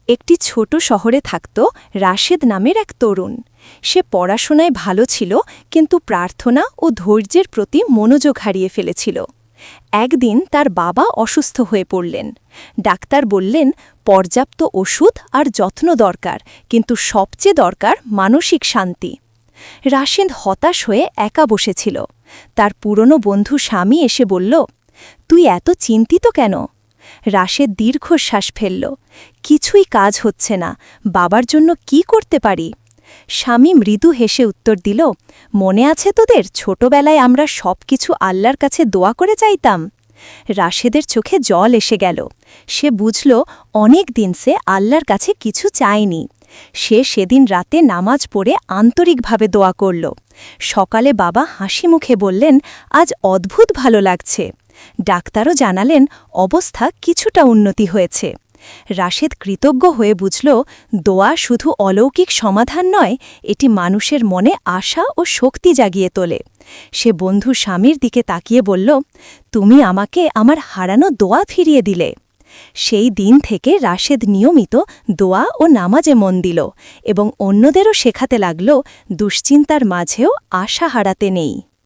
একটি ছোট শহরে থাকত রাশেদ নামের এক তরুণ। সে পড়াশোনায় ভালো ছিল, কিন্তু প্রার্থনা ও ধৈর্যের প্রতি মনোযোগ হারিয়ে ফেলেছিল। একদিন তার বাবা অসুস্থ হয়ে পড়লেন। ডাক্তার বললেন পর্যাপ্ত ওষুধ আর যত্ন দরকার, কিন্তু সবচেয়ে দরকার মানসিক শান্তি। রাশেদ হতাশ হয়ে একা বসেছিল। তার পুরনো বন্ধু স্বামী এসে বলল, তুই এত চিন্তিত কেন? রাশেদ দীর্ঘশ্বাস ফেলল। কিছুই কাজ হচ্ছে না, বাবার জন্য কি করতে পারি? স্বামী মৃদু হেসে উত্তর দিল, মনে আছে তোদের ছোটবেলায় আমরা সবকিছু আল্লাহর কাছে দোয়া করে চাইতাম? রাশেদের চোখে জল এসে গেল। সে বুঝল অনেক দিন সে আল্লাহর কাছে কিছু চায়নি। সে সেদিন রাতে নামাজ পড়ে আন্তরিকভাবে দোয়া করল। সকালে বাবা হাসি মুখে বললেন, আজ অদ্ভুত ভালো লাগছে। ডাক্তারও জানালেন অবস্থা কিছুটা উন্নতি হয়েছে। রাশেদ কৃতজ্ঞ হয়ে বুঝল, দোয়া শুধু অলৌকিক সমাধান নয়, এটি মানুষের মনে আশা ও শক্তি জাগিয়ে তোলে। সে বন্ধু স্বামীর দিকে তাকিয়ে বলল, তুমি আমাকে আমার হারানো দোয়া ফিরিয়ে দিলে। সেই দিন থেকে রাশেদ নিয়মিত দোয়া ও নামাজে মন দিল এবং অন্যদেরও শেখাতে লাগল দুশ্চিন্তার মাঝেও আশা হারাতে নেই।